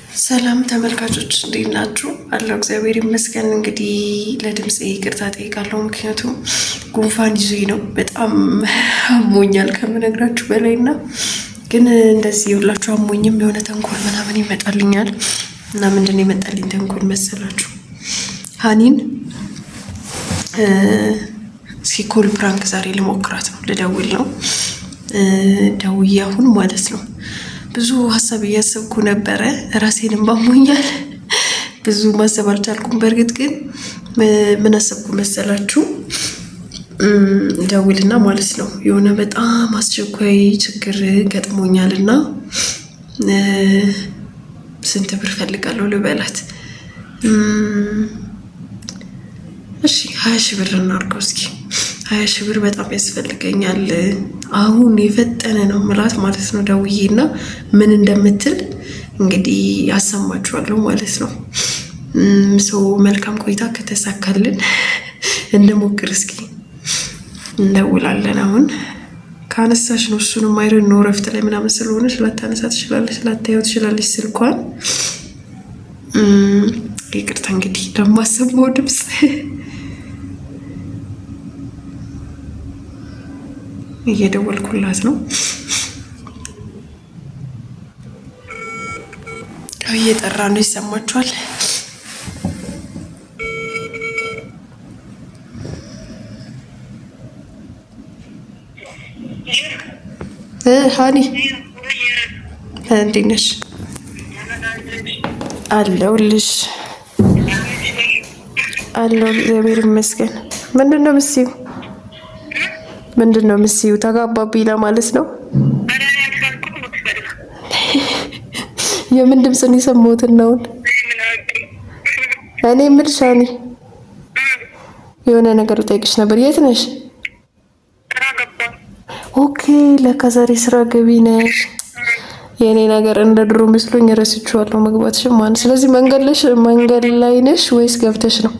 ሰላም ተመልካቾች እንዴት ናችሁ? አለው እግዚአብሔር ይመስገን። እንግዲህ ለድምጼ ይቅርታ ጠይቃለሁ፣ ምክንያቱም ጉንፋን ይዞኝ ነው። በጣም አሞኛል ከምነግራችሁ በላይና ግን እንደዚህ ሁላችሁ አሞኝም የሆነ ተንኮል ምናምን ይመጣልኛል እና ምንድነው የመጣልኝ ተንኮል መሰላችሁ? ሀኒን ሲኮል ፕራንክ ዛሬ ልሞክራት ነው፣ ልደውል ነው። ደውዬ አሁን ማለት ነው ብዙ ሀሳብ እያሰብኩ ነበረ። ራሴንም ባሞኛል፣ ብዙ ማሰብ አልቻልኩም። በእርግጥ ግን ምን አሰብኩ መሰላችሁ? ደውልና ማለት ነው የሆነ በጣም አስቸኳይ ችግር ገጥሞኛል እና ስንት ብር ፈልጋለሁ ልበላት? እሺ 20 ሺህ ብር እናድርገው እስኪ። 20 ሺህ ብር በጣም ያስፈልገኛል። አሁን የፈጠነ ነው ምላት ማለት ነው። ደውዬና ምን እንደምትል እንግዲህ አሰማችኋለሁ ማለት ነው። ሰው መልካም ቆይታ ከተሳካልን እንሞክር እስኪ። እንደውላለን። አሁን ካነሳሽ ነው እሱንም አይረን ነው ረፍት ላይ ምናምን ስለሆነች ላታነሳ ትችላለች፣ ላታየው ትችላለች ስልኳን። ይቅርታ እንግዲህ ለማሰማው ድምፅ እየደወልኩላት ነው። እየጠራ ነው፣ ይሰማችኋል? ሀኒ እንዴት ነሽ? አለሁልሽ። አለሁ እግዚአብሔር ይመስገን። ምንድን ነው ምስዩ? ምንድን ነው ምስዩ? ተጋባብኝ ለማለት ነው። የምን ድምፅ ነው የሰማሁት? እናውን እኔ የምልሽ ሀኒ የሆነ ነገር ጠይቅሽ ነበር። የት ነሽ? ኦኬ ለካ ዛሬ ስራ ገቢ ነሽ። የኔ ነገር እንደ ድሮ መስሎኝ ረስቼዋለሁ መግባትሽም ማለት። ስለዚህ መንገድ ላይ ነሽ ወይስ ገብተሽ ነው?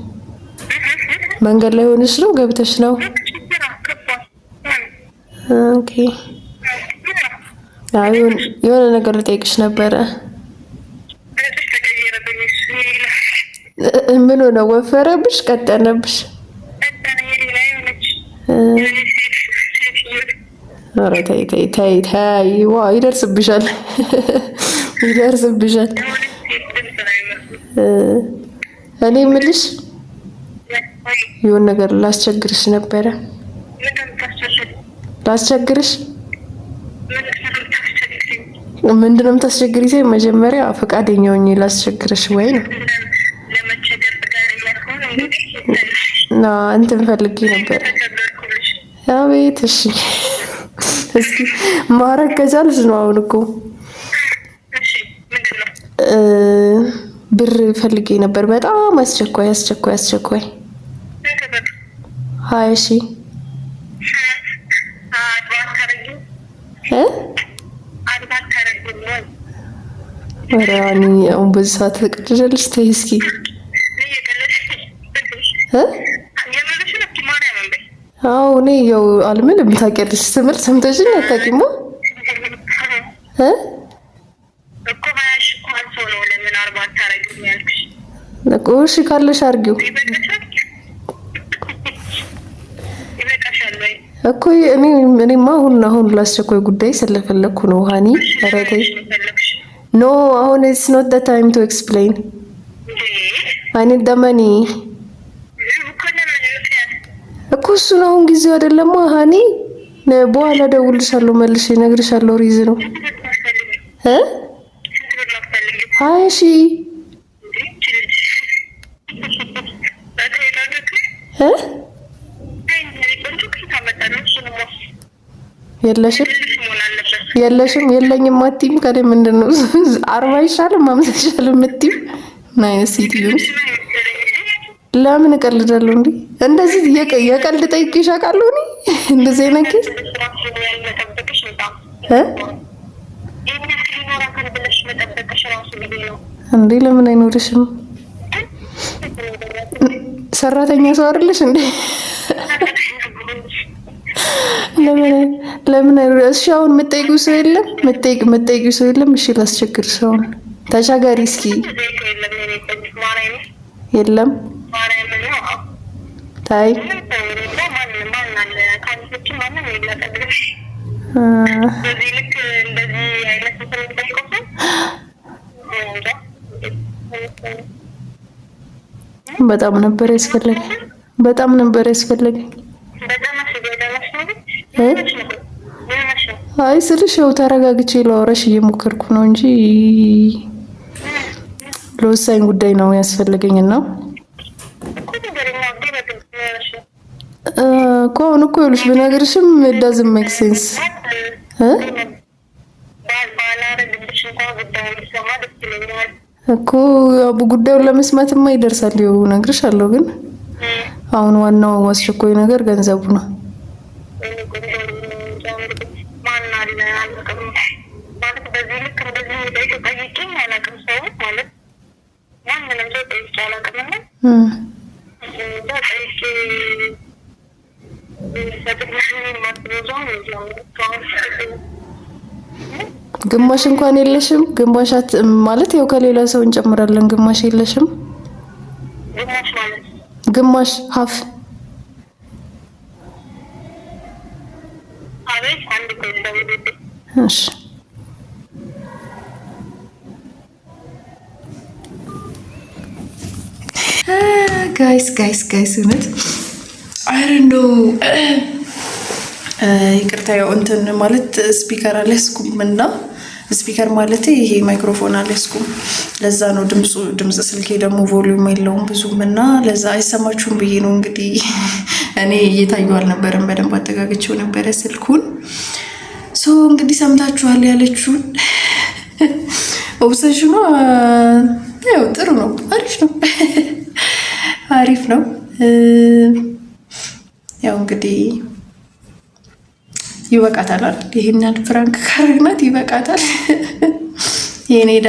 መንገድ ላይ ሆነሽ ነው ገብተሽ ነው? ኦኬ የሆነ ነገር ልጠይቅሽ ነበረ። ምን ሆነ? ወፈረብሽ? ቀጠነብሽ? ኧረ ተይ ተይ ተይ ተይ። ዋ ይደርስብሻል፣ ይደርስብሻል። እኔ የምልሽ የሆነ ነገር ላስቸግርሽ ነበረ። ላስቸግርሽ? ምንድነው የምታስቸግሪኝ? መጀመሪያ ፈቃደኛ ሆኜ ላስቸግርሽ ወይ ነው? እንትን ፈልጌ ነበር። አቤት። እሺ እስኪ ማረግ ከቻልሽ ነው። አሁን እኮ ብር ፈልጌ ነበር፣ በጣም አስቸኳይ አስቸኳይ አስቸኳይ። 20 ሺህ ወራኒ አሁን በዚህ ሰዓት ተቀደደልሽ? ተይ እስኪ አዎ እኔ ያው አልምልም። ታውቂያለሽ፣ ትምህርት ሰምተሽኝ አታውቂም? እሺ ካለሽ አድርጊው እኮ። እኔማ አሁን ላስቸኳይ ጉዳይ ስለፈለኩ ነው ሀኒ። ኧረ ተይ ኖ፣ አሁን it's not the time to explain. I need the money እኮ። እሱን አሁን ጊዜው አይደለም ሀኒ። በኋላ እደውልልሻለሁ መልሼ እነግርሻለሁ። ሪዝ ነው 20 ሺህ የለሽም የለኝም አትይም። ከደም ምንድነው 40 ይሻልም 50 ይሻልም የምትይው ናይስ ሲቲዩስ። ለምን እቀልዳለሁ እንዴ? እንደዚህ የቀልድ ጠይቄሽ አውቃለሁ እኔ እንደዚህ አይነት እንዴ? ለምን አይኖርሽም? ሰራተኛ ሰው አይደለሽ እንዴ? ለምን አይኖር? እሺ አሁን የምትጠይቂው ሰው የለም? የምትጠይቂው ሰው የለም? እሺ ላስቸግርሽ አሁን ተሻገሪ እስኪ። የለም ታይ በጣም ነበር ያስፈልገኝ። በጣም ነበር ያስፈልገኝ። አይ ስልሽ ያው ተረጋግቼ ላወራሽ እየሞከርኩ ነው እንጂ ለወሳኝ ጉዳይ ነው ያስፈልገኝና አሁን እኮ ይኸውልሽ ብነግርሽም it doesn't make sense እኮ ጉዳዩን ለመስማትማ ይደርሳል። ይኸው እነግርሻለሁ፣ ግን አሁን ዋናው አስቸኳይ ነገር ገንዘቡ ነው። ግማሽ እንኳን የለሽም? ግማሻት ማለት ያው ከሌላ ሰው እንጨምራለን። ግማሽ የለሽም? ግማሽ ሀፍ እሺ ጋይስ እውነት አይረንዶ ይቅርታ፣ ያው እንትን ማለት ስፒከር አለስኩም እና ስፒከር ማለት ይሄ ማይክሮፎን አለስኩም። ለዛ ነው ድምጽ ስልኬ ደግሞ ቮሊዩም የለውም ብዙም እና ለዛ አይሰማችሁም ብዬ ነው እንግዲህ እኔ እየታየው አልነበረም፣ በደንብ አጠጋግቼው ነበረ ስልኩን። ሶ እንግዲህ ሰምታችኋል ያለችውን ኦብሰሽኑ ያው ጥሩ ነው፣ አሪፍ ነው። ያው እንግዲህ ይበቃታል አይደል? ይሄንን ፍራንክ ካረግናት ይበቃታል። የኔዳ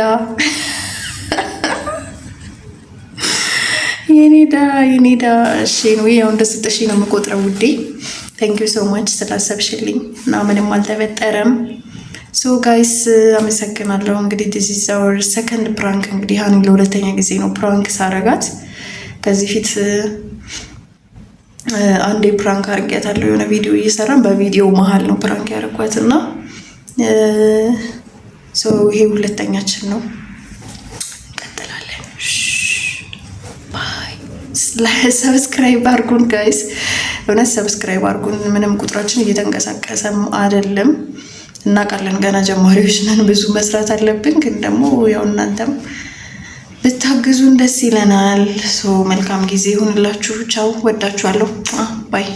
እሺ ነው ያው እንደሰጠሽ ነው የምቆጥረው ውዴ። thank you so much ስላሰብሽልኝ እና ምንም አልተፈጠረም። ሶ ጋይስ አመሰግናለሁ። እንግዲህ this is our second prank። እንግዲህ ሃኒ ለሁለተኛ ጊዜ ነው ፕራንክ ሳረጋት። ከዚህ ፊት አንዴ ፕራንክ አድርጌያታለሁ። የሆነ ቪዲዮ እየሰራን በቪዲዮ መሀል ነው ፕራንክ ያደረኳት እና ይሄ ሁለተኛችን ነው። እንቀጥላለን። ባይ። ሰብስክራይብ አድርጉን ጋይስ፣ እውነት ሰብስክራይብ አድርጉን። ምንም ቁጥራችን እየተንቀሳቀሰም አይደለም፣ እናውቃለን። ገና ጀማሪዎች ነን፣ ብዙ መስራት አለብን። ግን ደግሞ ያው እናንተም ብታግዙን ደስ ይለናል። መልካም ጊዜ ይሁንላችሁ። ቻው፣ ወዳችኋለሁ። ባይ